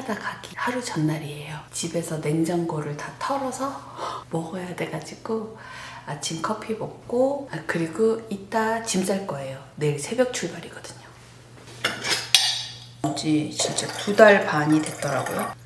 캐나다 가기 하루 전날이에요. 집에서 냉장고를 다 털어서 먹어야 돼가지고 아침 커피 먹고, 그리고 이따 짐 쌀 거예요. 내일 새벽 출발이거든요. 이제 진짜 2달 반이 됐더라고요.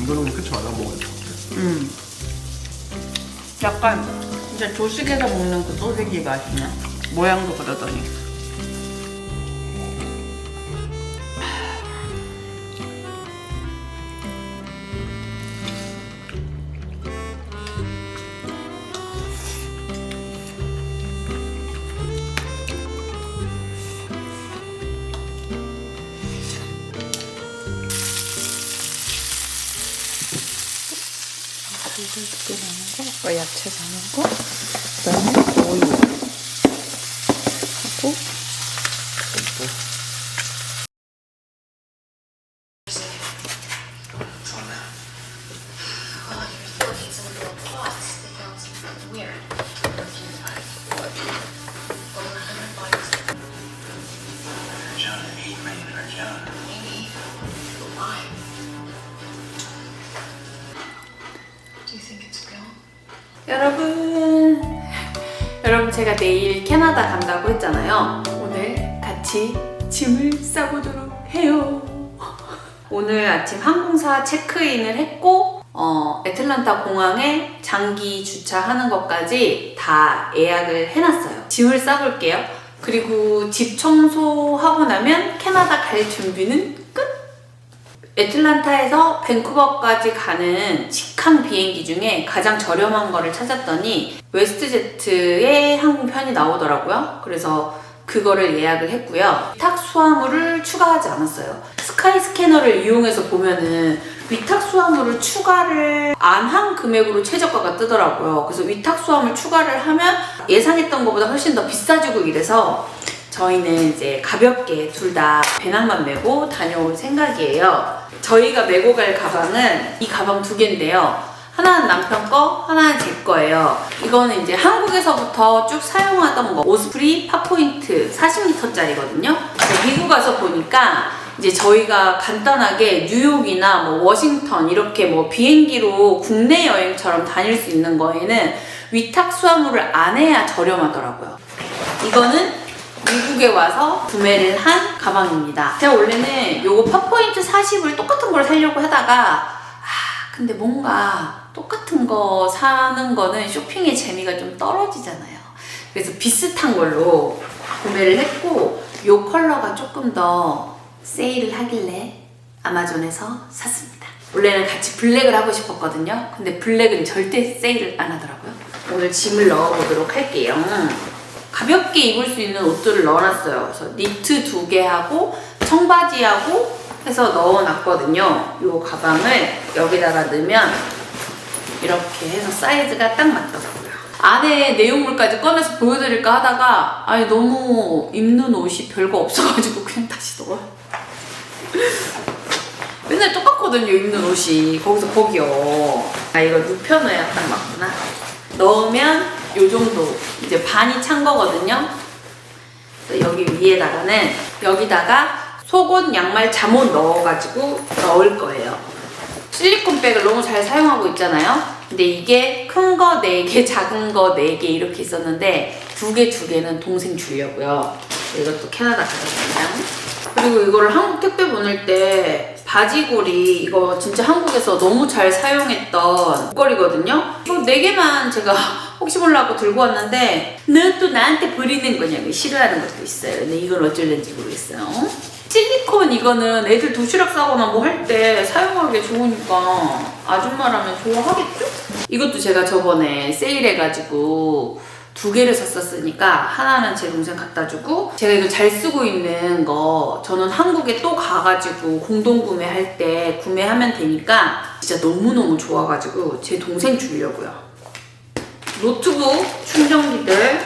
이거는 끝이 안 먹어야 돼. 약간 진짜 조식에서 먹는 그 소세지 맛이네. 모양도 그러더니. 이걸 두개 넣는 거, 야채 넣는 거, 그다음에 오이 하고. 여러분 제가 내일 캐나다 간다고 했잖아요. 오늘 같이 짐을 싸보도록 해요. 오늘 아침 항공사 체크인을 했고 애틀란타 공항에 장기 주차하는 것까지 다 예약을 해놨어요. 짐을 싸볼게요. 그리고 집 청소하고 나면 캐나다 갈 준비는 끝! 애틀란타에서 밴쿠버까지 가는 직항 비행기 중에 가장 저렴한 거를 찾았더니 웨스트제트의 항공편이 나오더라고요. 그래서 그거를 예약을 했고요. 위탁 수화물을 추가하지 않았어요. 스카이 스캐너를 이용해서 보면은 위탁 수화물을 추가를 안 한 금액으로 최저가가 뜨더라고요. 그래서 위탁 수화물 추가를 하면 예상했던 것보다 훨씬 더 비싸지고 이래서 저희는 이제 가볍게 둘 다 배낭만 메고 다녀올 생각이에요. 저희가 메고 갈 가방은 이 가방 2개인데요. 하나는 남편 거, 하나는 제 거예요. 이거는 이제 한국에서부터 쭉 사용하던 거, 오스프리 팝포인트 40리터짜리거든요. 미국 가서 보니까 이제 저희가 간단하게 뉴욕이나 뭐 워싱턴 이렇게 뭐 비행기로 국내 여행처럼 다닐 수 있는 거에는 위탁 수화물을 안 해야 저렴하더라고요. 이거는 미국에 와서 구매를 한 가방입니다. 제가 원래는 요거 팝포인트 40을 똑같은 걸 사려고 하다가 근데 뭔가 똑같은 거 사는 거는 쇼핑의 재미가 좀 떨어지잖아요. 그래서 비슷한 걸로 구매를 했고 요 컬러가 조금 더 세일을 하길래 아마존에서 샀습니다. 원래는 같이 블랙을 하고 싶었거든요. 근데 블랙은 절대 세일을 안 하더라고요. 오늘 짐을 넣어보도록 할게요. 가볍게 입을 수 있는 옷들을 넣어놨어요. 그래서 니트 2개 하고 청바지하고 해서 넣어놨거든요. 이 가방을 여기다가 넣으면 이렇게 해서 사이즈가 딱 맞더라고요. 안에 내용물까지 꺼내서 보여드릴까 하다가 아니 너무 입는 옷이 별거 없어가지고 그냥 다시 넣어요. 맨날 똑같거든요, 입는 옷이. 거기서 거기요. 아, 이거 눕혀놔야 딱 맞구나. 넣으면 요 정도 이제 반이 찬 거거든요. 여기 위에다가는 여기다가 속옷, 양말, 잠옷 넣어가지고 넣을 거예요. 실리콘 백을 너무 잘 사용하고 있잖아요. 근데 이게 큰 거 4개, 작은 거 4개 이렇게 있었는데 2개는 동생 주려고요. 이것도 캐나다 가져가요. 그리고 이거를 한국 택배 보낼 때 바지골이 이거 진짜 한국에서 너무 잘 사용했던 목걸이거든요. 이거 4개만 제가 혹시 몰라고 들고 왔는데 너 또 나한테 버리는 거냐고 싫어하는 것도 있어요. 근데 이건 어쩔는지 모르겠어요. 실리콘 이거는 애들 도시락 싸거나 뭐 할 때 사용하기 좋으니까 아줌마라면 좋아하겠죠? 이것도 제가 저번에 세일해가지고 2개를 샀었으니까 하나는 제 동생 갖다 주고 제가 이거 잘 쓰고 있는 거 저는 한국에 또 가가지고 공동 구매할 때 구매하면 되니까 진짜 너무너무 좋아가지고 제 동생 주려고요. 노트북 충전기들,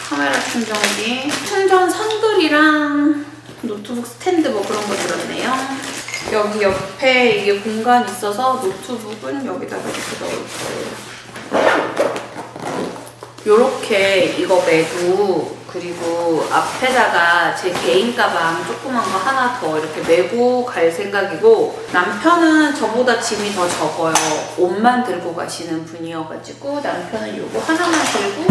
카메라 충전기, 충전 선글이랑 노트북 스탠드 뭐 그런 거 들었네요. 여기 옆에 이게 공간이 있어서 노트북은 여기다가 이렇게 넣을 거예요. 요렇게 이거 메고 그리고 앞에다가 제 개인 가방 조그만 거 하나 더 이렇게 메고 갈 생각이고 남편은 저보다 짐이 더 적어요. 옷만 들고 가시는 분이어가지고 남편은 요거 하나만 들고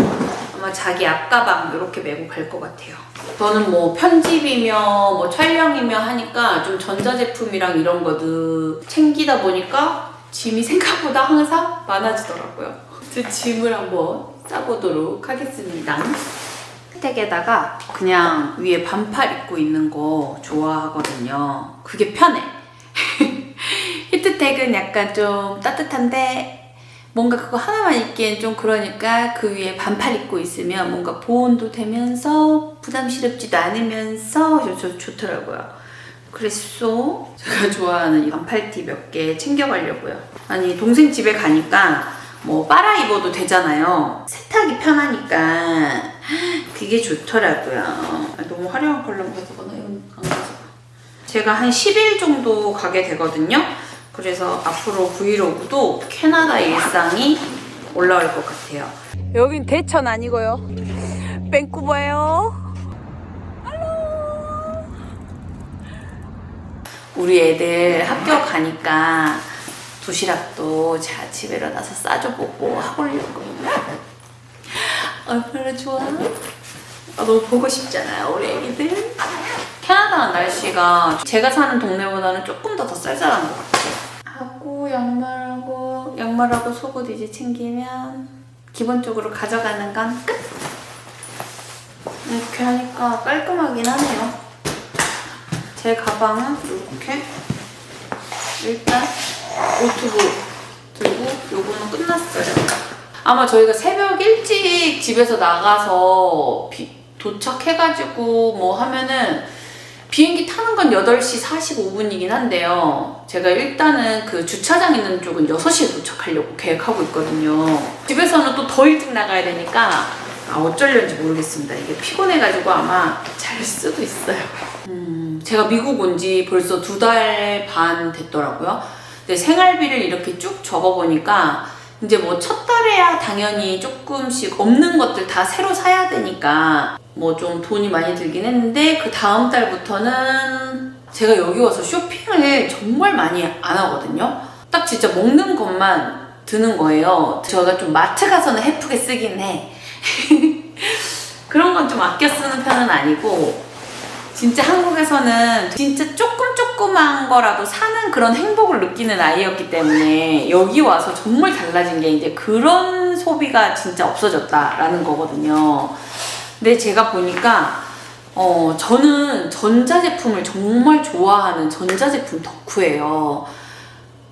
아마 자기 앞가방 이렇게 메고 갈 것 같아요. 저는 뭐 편집이며 뭐 촬영이며 하니까 좀 전자제품이랑 이런 거도 챙기다 보니까 짐이 생각보다 항상 많아지더라고요. 제 짐을 한번 싸보도록 하겠습니다. 혜택에다가 그냥 위에 반팔 입고 있는 거 좋아하거든요. 그게 편해. 히트텍은 약간 좀 따뜻한데 뭔가 그거 하나만 입기엔 좀 그러니까 그 위에 반팔 입고 있으면 뭔가 보온도 되면서 부담스럽지도 않으면서 좋더라고요. 그래서 제가 좋아하는 이 반팔티 몇 개 챙겨가려고요. 아니 동생 집에 가니까 뭐 빨아 입어도 되잖아요. 세탁이 편하니까 그게 좋더라고요. 너무 화려한 컬러만 가져가나? 이건 안 가져가. 제가 한 10일 정도 가게 되거든요. 그래서 앞으로 브이로그도 캐나다 일상이 올라올 것 같아요. 여긴 대천 아니고요. 밴쿠버예요. 할로. 우리 애들 학교 가니까 도시락도 제가 집에 일어나서 싸줘보고 하보려고. 얼마나 좋아? 너무 보고 싶잖아요, 우리 애기들. 캐나다 날씨가 제가 사는 동네보다는 조금 더 쌀쌀한 것 같아요. 하고 양말하고 속옷 이제 챙기면 기본적으로 가져가는 건 끝! 이렇게 하니까 깔끔하긴 하네요. 제 가방은 이렇게 일단 노트북 들고 요거는 끝났어요. 아마 저희가 새벽 일찍 집에서 나가서 도착해가지고 뭐 하면은 비행기 타는 건 8시 45분이긴 한데요. 제가 일단은 그 주차장 있는 쪽은 6시에 도착하려고 계획하고 있거든요. 집에서는 또 더 일찍 나가야 되니까 어쩌려는지 모르겠습니다. 이게 피곤해가지고 아마 잘 수도 있어요. 제가 미국 온 지 벌써 2달 반 됐더라고요. 근데 생활비를 이렇게 쭉 적어보니까 이제 뭐 첫 달에야 당연히 조금씩 없는 것들 다 새로 사야 되니까 뭐 좀 돈이 많이 들긴 했는데 그 다음 달부터는 제가 여기 와서 쇼핑을 정말 많이 안 하거든요. 딱 진짜 먹는 것만 드는 거예요. 제가 좀 마트 가서는 헤프게 쓰긴 해. 그런 건 좀 아껴 쓰는 편은 아니고 진짜 한국에서는 진짜 조그만 거라도 사는 그런 행복을 느끼는 아이였기 때문에 여기 와서 정말 달라진 게 이제 그런 소비가 진짜 없어졌다라는 거거든요. 근데 제가 보니까 저는 전자제품을 정말 좋아하는 전자제품 덕후예요.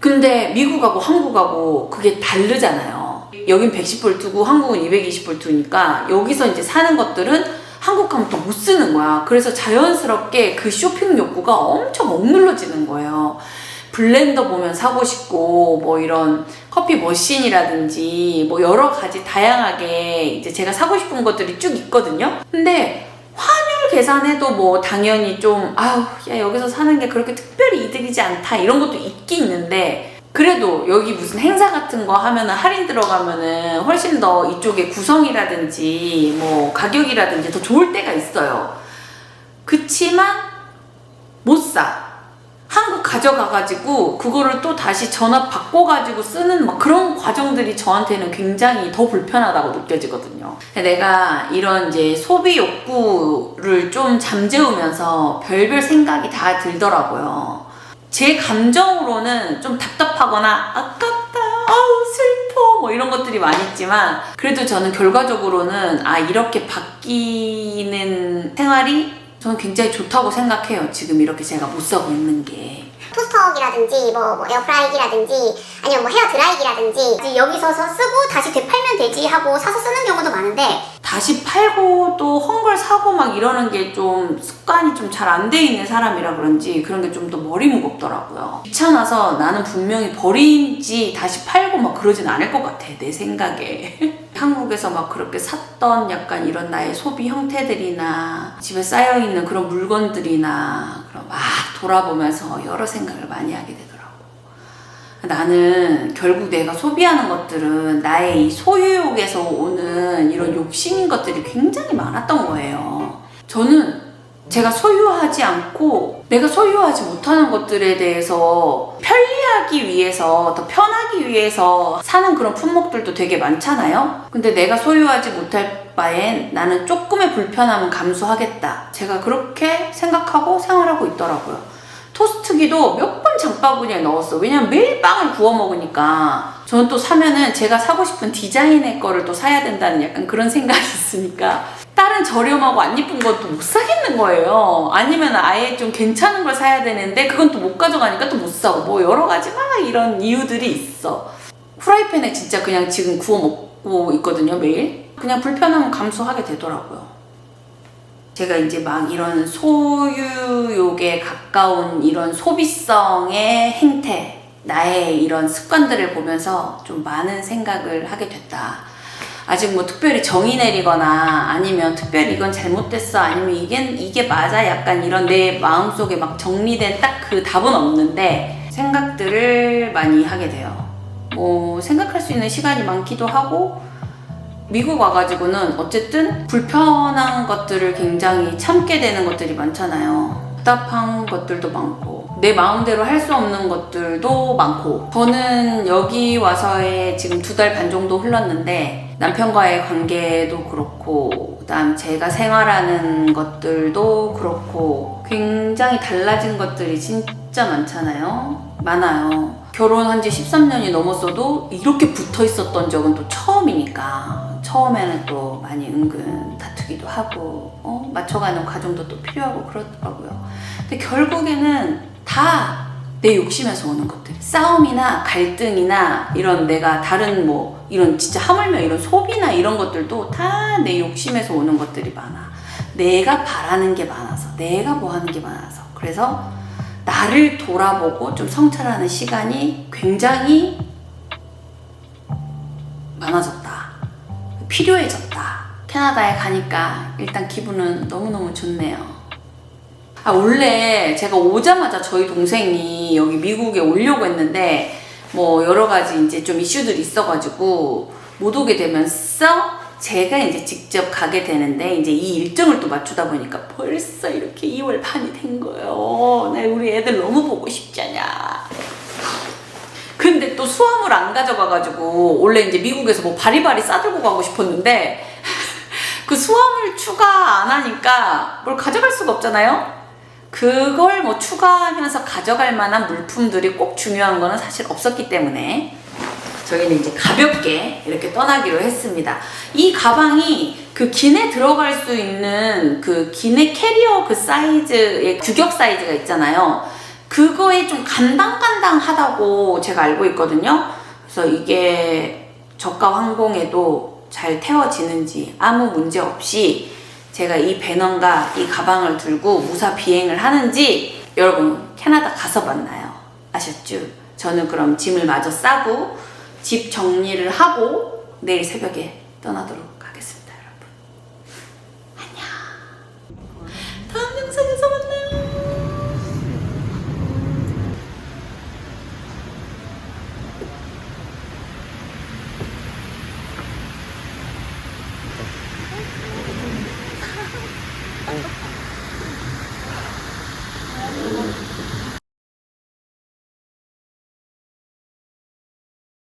근데 미국하고 한국하고 그게 다르잖아요. 여긴 110볼트고 한국은 220볼트니까 여기서 이제 사는 것들은 한국 가면 또 못 쓰는 거야. 그래서 자연스럽게 그 쇼핑 욕구가 엄청 억눌러지는 거예요. 블렌더 보면 사고 싶고 뭐 이런 커피 머신이라든지 뭐 여러 가지 다양하게 이제 제가 사고 싶은 것들이 쭉 있거든요. 근데 환율 계산해도 뭐 당연히 좀 아우 야 여기서 사는 게 그렇게 특별히 이득이지 않다 이런 것도 있긴 있는데 그래도 여기 무슨 행사 같은 거 하면은 할인 들어가면은 훨씬 더 이쪽에 구성이라든지 뭐 가격이라든지 더 좋을 때가 있어요. 그치만 못 사. 한국 가져가가지고 그거를 또 다시 전화 바꿔가지고 쓰는 막 그런 과정들이 저한테는 굉장히 더 불편하다고 느껴지거든요. 내가 이런 이제 소비 욕구를 좀 잠재우면서 별별 생각이 다 들더라고요. 제 감정으로는 좀 답답하거나 아깝다, 아우 슬퍼 뭐 이런 것들이 많이 있지만 그래도 저는 결과적으로는 아 이렇게 바뀌는 생활이 저는 굉장히 좋다고 생각해요. 지금 이렇게 제가 못 사고 있는 게. 토스터기라든지 뭐 에어프라이기라든지 아니면 뭐 헤어드라이기라든지 여기서 쓰고 다시 되팔면 되지 하고 사서 쓰는 경우도 많은데 다시 팔고 또 헌 걸 사고 막 이러는 게 좀 습관이 좀 잘 안 돼 있는 사람이라 그런지 그런 게 좀 더 머리 무겁더라고요. 귀찮아서 나는 분명히 버린지 다시 팔고 막 그러진 않을 것 같아 내 생각에. 한국에서 막 그렇게 샀던 약간 이런 나의 소비 형태들이나 집에 쌓여있는 그런 물건들이나 그런 막 돌아보면서 여러 생각을 많이 하게 되더라고. 나는 결국 내가 소비하는 것들은 나의 이 소유욕에서 오는 이런 욕심인 것들이 굉장히 많았던 거예요. 저는 제가 소유하지 않고 내가 소유하지 못하는 것들에 대해서 편리하기 위해서 더 편하기 위해서 사는 그런 품목들도 되게 많잖아요. 근데 내가 소유하지 못할 바엔 나는 조금의 불편함은 감수하겠다. 제가 그렇게 생각하고 생활하고 있더라고요. 토스트기도 몇 번 장바구니에 넣었어. 왜냐면 매일 빵을 구워 먹으니까. 저는 또 사면은 제가 사고 싶은 디자인의 거를 또 사야 된다는 약간 그런 생각이 있으니까 다른 저렴하고 안 예쁜 건 또 못 사겠는 거예요. 아니면 아예 좀 괜찮은 걸 사야 되는데 그건 또 못 가져가니까 또 못 사고 뭐 여러 가지 막 이런 이유들이 있어. 프라이팬에 진짜 그냥 지금 구워 먹고 있거든요, 매일. 그냥 불편함은 감수하게 되더라고요. 제가 이제 막 이런 소유욕에 가까운 이런 소비성의 행태, 나의 이런 습관들을 보면서 좀 많은 생각을 하게 됐다. 아직 뭐 특별히 정의 내리거나 아니면 특별히 이건 잘못됐어 아니면 이게 맞아 약간 이런 내 마음속에 막 정리된 딱 그 답은 없는데 생각들을 많이 하게 돼요. 뭐 생각할 수 있는 시간이 많기도 하고 미국 와가지고는 어쨌든 불편한 것들을 굉장히 참게 되는 것들이 많잖아요. 답답한 것들도 많고 내 마음대로 할 수 없는 것들도 많고 저는 여기 와서의 지금 2달 반 정도 흘렀는데 남편과의 관계도 그렇고 그다음 제가 생활하는 것들도 그렇고 굉장히 달라진 것들이 진짜 많아요. 결혼한 지 13년이 넘었어도 이렇게 붙어 있었던 적은 또 처음이니까 처음에는 또 많이 은근 다투기도 하고 맞춰가는 과정도 또 필요하고 그렇더라고요. 근데 결국에는 다 내 욕심에서 오는 것들, 싸움이나 갈등이나 이런 내가 다른 뭐 이런 진짜 하물며 이런 소비나 이런 것들도 다 내 욕심에서 오는 것들이 많아. 내가 바라는 게 많아서, 내가 뭐 하는 게 많아서. 그래서 나를 돌아보고 좀 성찰하는 시간이 굉장히 많아졌다. 필요해졌다. 캐나다에 가니까 일단 기분은 너무너무 좋네요. 원래 제가 오자마자 저희 동생이 여기 미국에 오려고 했는데 뭐 여러 가지 이제 좀 이슈들이 있어가지고 못 오게 되면서 제가 이제 직접 가게 되는데 이제 이 일정을 또 맞추다 보니까 벌써 이렇게 2월 반이 된 거예요. 나 우리 애들 너무 보고 싶잖냐. 근데 또 수화물 안 가져가가지고 원래 이제 미국에서 뭐 바리바리 싸들고 가고 싶었는데 그 수화물 추가 안 하니까 뭘 가져갈 수가 없잖아요. 그걸 뭐 추가하면서 가져갈 만한 물품들이 꼭 중요한 거는 사실 없었기 때문에 저희는 이제 가볍게 이렇게 떠나기로 했습니다. 이 가방이 그 기내 들어갈 수 있는 그 기내 캐리어 그 사이즈의 규격 사이즈가 있잖아요. 그거에 좀 간당간당하다고 제가 알고 있거든요. 그래서 이게 저가 항공에도 잘 태워지는지 아무 문제 없이 제가 이 배낭과 이 가방을 들고 무사 비행을 하는지 여러분 캐나다 가서 만나요. 아셨죠? 저는 그럼 짐을 마저 싸고 집 정리를 하고 내일 새벽에 떠나도록 하겠습니다, 여러분. 안녕. 다음 영상에서